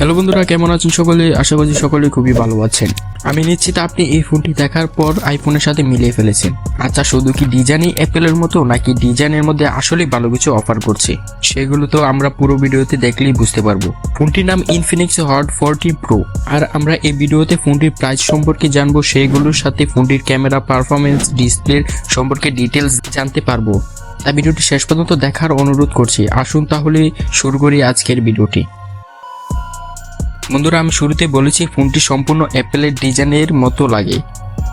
Hello বন্ধুরা, কেমন আছেন সকলে? আশা করছি সকলে খুবই ভালো আছেন। আমি নিশ্চিত আপনি এই ফোনটি দেখার পর আইফোনের সাথে মিলিয়ে ফেলেছেন। আচ্ছা, শুধু কি ডিজাইনই অ্যাপেলের মতো, নাকি ডিজাইনের মধ্যে আসলেই ভালো কিছু অফার করছে, সেগুলো তো আমরা পুরো ভিডিওতে দেখলেই বুঝতে পারবো। ফোনটির নাম ইনফিনিক্স হট 40 প্রো। আর আমরা এই ভিডিওতে ফোনটির প্রাইস সম্পর্কে জানবো, সেগুলোর সাথে ফোনটির ক্যামেরা পারফরমেন্স, ডিসপ্লের সম্পর্কে ডিটেলস জানতে পারবো। তাই ভিডিওটি শেষ পর্যন্ত দেখার অনুরোধ করছি। আসুন তাহলে শুরু করি আজকের ভিডিওটি। বন্ধুরা, আমি শুরুতে বলেছি ফোনটি সম্পূর্ণ অ্যাপেলের ডিজাইনের মতো লাগে।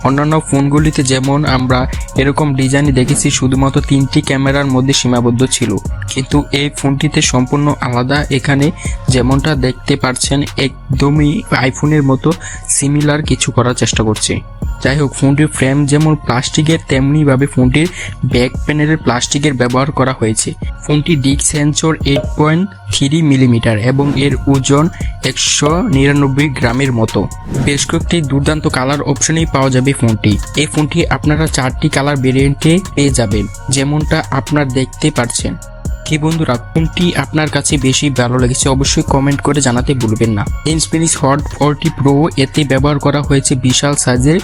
অন্যান্য ফোনগুলিতে যেমন আমরা এরকম ডিজাইনই দেখেছি, শুধুমাত্র 3টি ক্যামেরার মধ্যে সীমাবদ্ধ ছিল, কিন্তু এই ফোনটিতে সম্পূর্ণ আলাদা। এখানে যেমনটা দেখতে পাচ্ছেন, একদমই আইফোনের মতো সিমিলার কিছু করার চেষ্টা করছে। যাই হোক, ফোনটির ফ্রেম যেমন প্লাস্টিকের, তেমনিভাবে ফোনটির ব্যাক প্যানেলের প্লাস্টিকের ব্যবহার করা হয়েছে। ফোনটি ডিক সেন্সর 8.3 মিলিমিটার এবং এর ওজন 199 গ্রামের মতো। বেশ কয়েকটি দুর্দান্ত কালার অপশনেই পাওয়া যাবে ফোনটি। এই ফোনটি আপনারা 4টি কালার ভেরিয়েন্টে পেয়ে যাবেন, যেমনটা আপনারা দেখতে পাচ্ছেন। কি বন্ধুরা, কোনটি আপনার কাছে বেশি ভালো লেগেছে অবশ্যই কমেন্ট করে জানাতে ভুলবেন না। ইনফিনিক্স হট 40 প্রো, এতে ব্যবহার করা হয়েছে বিশাল সাইজের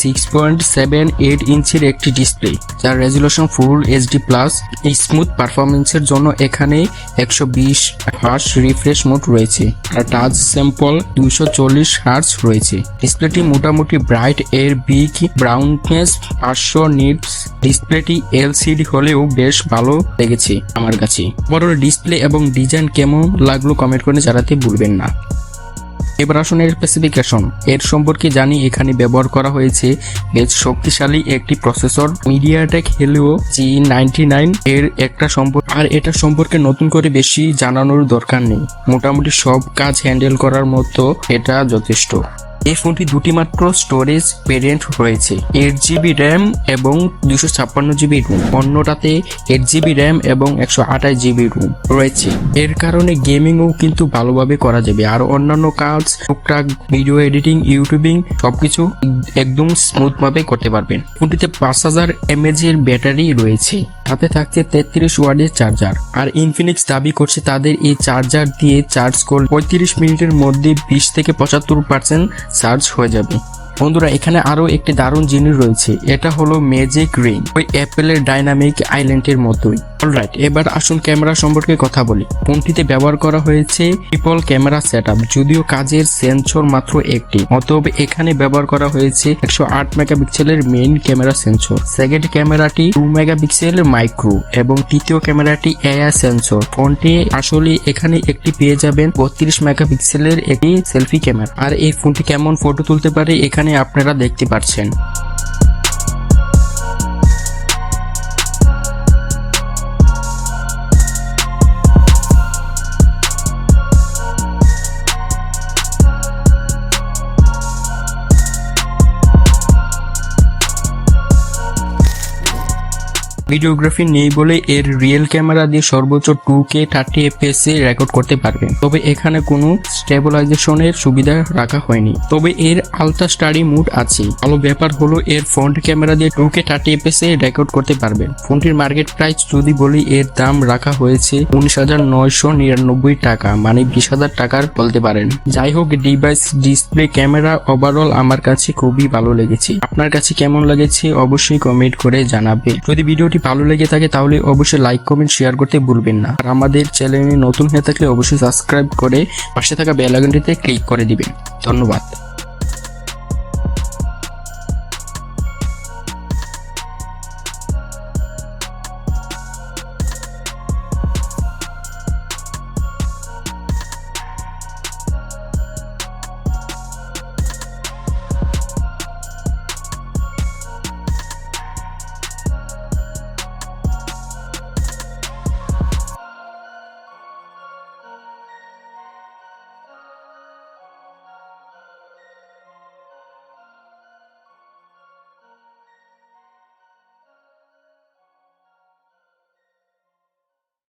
6.78 ইঞ্চির একটি ডিসপ্লে, যার resolution full HD plus. Smooth পারফরমেন্সের জন্য এখানে 120 হার্জ রিফ্রেশ মোড রয়েছে, আর টাচ স্যাম্পল 240 হার্জ রয়েছে। ডিসপ্লেটি মোটামুটি ব্রাইট, এর বিগ ব্রাউননেস 500 নিটস। ডিসপ্লেটি এলসিডি হলেও বেশ ভালো লেগেছে আমার কাছে। বড় ডিসপ্লে এবং ডিজাইন কেমন লাগলো কমেন্ট করে জানাতে ভুলবেন না। এবার আসুন এর স্পেসিফিকেশন এর সম্পর্কে জানি। এখানে ব্যবহার করা হয়েছে বেশ শক্তিশালী একটি প্রসেসর, মিডিয়াটেক হেলিও G99 এর একটা সম্পর্ক। আর এটা সম্পর্কে নতুন করে বেশি জানানোর দরকার নেই, মোটামুটি সব কাজ হ্যান্ডেল করার মতো এটা যথেষ্ট। এই ফোনটি দুটি মাত্র স্টোরেজ ভেরিয়েন্ট রয়েছে, 8GB র্যাম এবং 256GB রুম। অন্যটাতে 8GB র্যাম এবং 128GB রুম রয়েছে। এর কারণে গেমিংও কিন্তু ভালোভাবে করা যাবে, আর অন্যান্য কাজ, টুকটাক ভিডিও এডিটিং, ইউটিউবিং সবকিছু একদম স্মুথ ভাবে করতে পারবেন। ফোনটিতে 5000 mAh এর ব্যাটারি রয়েছে, সাথে থাকছে 33 ওয়াটের চার্জার। আর ইনফিনিক্স দাবি করছে তাদের এই চার্জার দিয়ে চার্জ করলে 35 মিনিটের মধ্যে 20 থেকে 75% চার্জ হয়ে যাবে। বন্ধুরা, এখানে আরো একটি দারুণ জিনিস রয়েছে, এটা হলো ম্যাজিক রিং, ওই অ্যাপেলের ডাইনামিক আইল্যান্ডের মতোই। অলরাইট, এবার আসুন ক্যামেরা সম্পর্কে কথা বলি। ফোনটিতে ব্যবহার করা হয়েছে ট্রিপল ক্যামেরা সেটআপ, যদিও কাজের সেন্সর মাত্র একটি, অতএব এখানে ব্যবহার করা হয়েছে 108 মেগাপিক্সেলের মেইন ক্যামেরা সেন্সর। সেকেন্ড ক্যামেরাটি 2 মেগাপিক্সেলের মাইক্রো এবং তৃতীয় ক্যামেরাটি এআই সেন্সর। ফোনটি আসলে এখানে একটি পেয়ে যাবেন 32 মেগাপিক্সেলের একটি সেলফি ক্যামেরা। আর এই ফোনটি কেমন ফটো তুলতে পারে এখানে আপনারা দেখতে পাচ্ছেন। ভিডিওগ্রাফি নেই বলে এর রিয়েল ক্যামেরা দিয়ে সর্বোচ্চ 2K 30 fps এ রেকর্ড করতে পারবেন, তবে এখানে কোনো স্টেবিলাইজেশনের সুবিধা রাখা হয়নি। তবে এর আলট্রা স্টাডি মোড আছে। ভালো ব্যাপার হলো এর ফ্রন্ট ক্যামেরা দিয়ে 2K 30 fps এ রেকর্ড করতে পারবেন। ফোনটির মার্কেট প্রাইস যদি বলি, এর দাম রাখা হয়েছে 19,999 টাকা, মানে 20,000 টাকার বলতে পারেন। যাই হোক, ডিভাইস, ডিসপ্লে, ক্যামেরা ওভারঅল আমার কাছে খুবই ভালো লেগেছে। আপনার কাছে কেমন লেগেছে অবশ্যই কমেন্ট করে জানাবে। যদি ভিডিওটি ভালো লেগে থাকে তাহলে অবশ্যই লাইক, কমেন্ট, শেয়ার করতে ভুলবেন না। আর আমাদের চ্যানেলে নতুন হয়ে থাকলে অবশ্যই সাবস্ক্রাইব করে পাশে থাকা বেল আইকনটিতে ক্লিক করে দিবেন। ধন্যবাদ।